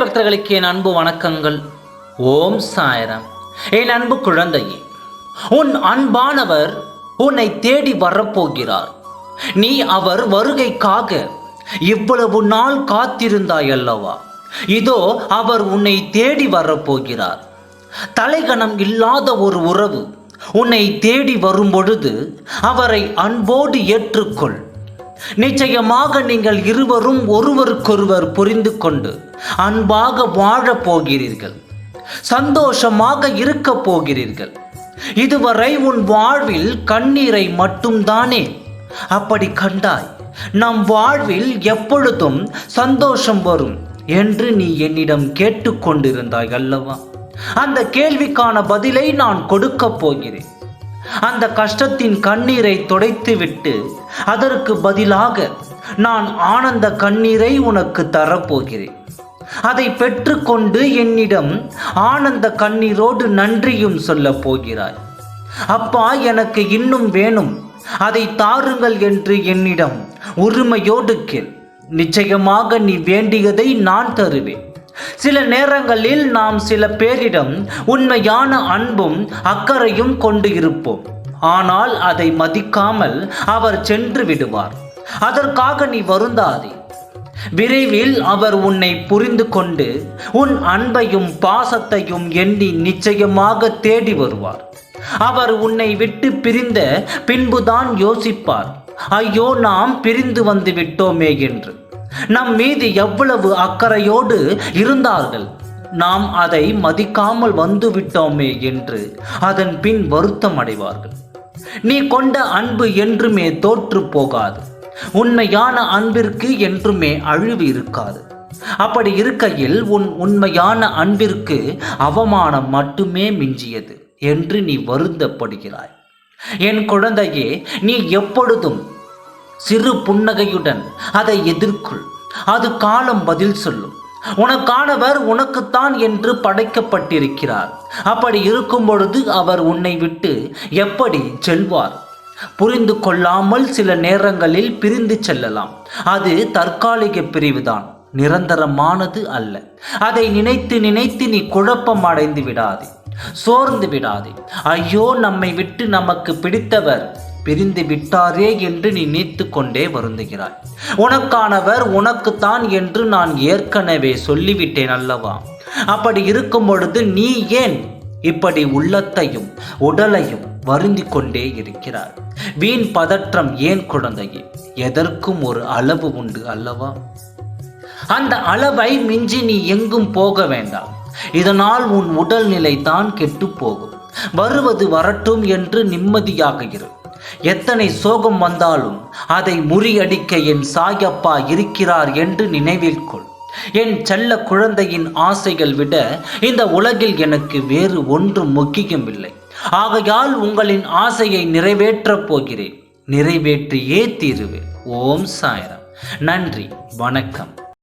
பக்தர்களுக்கு என் அன்பு வணக்கங்கள். ஓம் சாய்ராம். என் அன்பு குழந்தையே, உன் அன்பானவர் உன்னை தேடி வரப்போகிறார். நீ அவர் வருகைக்காக இவ்வளவு நாள் காத்திருந்தாய் அல்லவா? இதோ அவர் உன்னை தேடி வரப்போகிறார். தலைகணம் இல்லாத ஒரு உறவு உன்னை தேடி வரும் பொழுது அவரை அன்போடு ஏற்றுக்கொள். நிச்சயமாக நீங்கள் இருவரும் ஒருவருக்கொருவர் புரிந்து கொண்டு அன்பாக வாழப் போகிறீர்கள், சந்தோஷமாக இருக்க போகிறீர்கள். இதுவரை உன் வாழ்வில் கண்ணீரை மட்டும்தானே அப்படி கண்டாய். நம் வாழ்வில் எப்பொழுதும் சந்தோஷம் வரும் என்று நீ என்னிடம் கேட்டுக்கொண்டிருந்தாய் அல்லவா? அந்த கேள்விக்கான பதிலை நான் கொடுக்கப் போகிறேன். அந்த கஷ்டத்தின் கண்ணீரை துடைத்துவிட்டு அதற்கு பதிலாக நான் ஆனந்த கண்ணீரை உனக்கு தரப்போகிறேன். அதை பெற்றுக்கொண்டு என்னிடம் ஆனந்த கண்ணீரோடு நன்றியும் சொல்ல போகிறாய். அப்பா, எனக்கு இன்னும் வேணும், அதை தாருங்கள் என்று என்னிடம் உரிமையோடு கேள். நிச்சயமாக நீ வேண்டியதை நான் தருவேன். சில நேரங்களில் நாம் சில பேரிடம் உண்மையான அன்பும் அக்கறையும் கொண்டு இருப்போம். ஆனால் அதை மதிக்காமல் அவர் சென்று விடுவார். அதற்காக நீ வருந்தாதே. விரைவில் அவர் உன்னை புரிந்து கொண்டு உன் அன்பையும் பாசத்தையும் எண்ணி நிச்சயமாக தேடி வருவார். அவர் உன்னை விட்டு பிரிந்த பின்புதான் யோசிப்பார், ஐயோ நாம் பிரிந்து வந்து விட்டோமே என்று. நம் மீது எவ்வளவு அக்கறையோடு இருந்தார்கள், நாம் அதை மதிக்காமல் வந்து விட்டோமே என்று அதன் பின் வருத்தம் அடைவார்கள். நீ கொண்ட அன்பு என்றுமே தோற்று போகாது. உண்மையான அன்பிற்கு என்றுமே அழிவு இருக்காது. அப்படி இருக்கையில் உன் உண்மையான அன்பிற்கு அவமானம் மட்டுமே மிஞ்சியது என்று நீ வருந்தப்படுகிறாய். என் குழந்தையே, நீ எப்பொழுதும் சிறு புன்னகையுடன் அதை எதிர்கொள். அது காலம் பதில் சொல்லும். உனக்கானவர் உனக்குத்தான் என்று படைக்கப்பட்டிருக்கிறார். அப்படி இருக்கும் பொழுது அவர் உன்னை விட்டு எப்படி செல்வார்? புரிந்து கொள்ளாமல் சில நேரங்களில் பிரிந்து செல்லலாம். அது தற்காலிக பிரிவுதான், நிரந்தரமானது அல்ல. அதை நினைத்து நினைத்து நீ குழப்பம் அடைந்து விடாதே, சோர்ந்து விடாதே. ஐயோ, நம்மை விட்டு நமக்கு பிடித்தவர் பிரிந்து விட்டாரே என்று நீ நினைத்து கொண்டே வருந்துகிறாய். உனக்கானவர் உனக்குத்தான் என்று நான் ஏற்கனவே சொல்லிவிட்டேன் அல்லவா? அப்படி இருக்கும் பொழுது நீ ஏன் இப்படி உள்ளத்தையும் உடலையும் வருந்தி கொண்டே இருக்கிறார்? வீண் பதற்றம் ஏன் குழந்தையே? எதற்கும் ஒரு அளவு உண்டு அல்லவா? அந்த அளவை மிஞ்சி நீ எங்கும் போக வேண்டாம். இதனால் உன் உடல்நிலை தான் கெட்டு போகும். வருவது வரட்டும் என்று நிம்மதியாக இரு. எத்தனை சோகம் வந்தாலும் அதை முறியடிக்க என் சாயப்பா இருக்கிறார் என்று நினைவில் கொள். என் செல்ல குழந்தையின் ஆசைகள் விட இந்த உலகில் எனக்கு வேறு ஒன்றும் முக்கியமில்லை. ஆகையால் உங்களின் ஆசையை நிறைவேற்றப் போகிறேன். நிறைவேற்றியே தீருவேன். ஓம் சாய்ராம். நன்றி, வணக்கம்.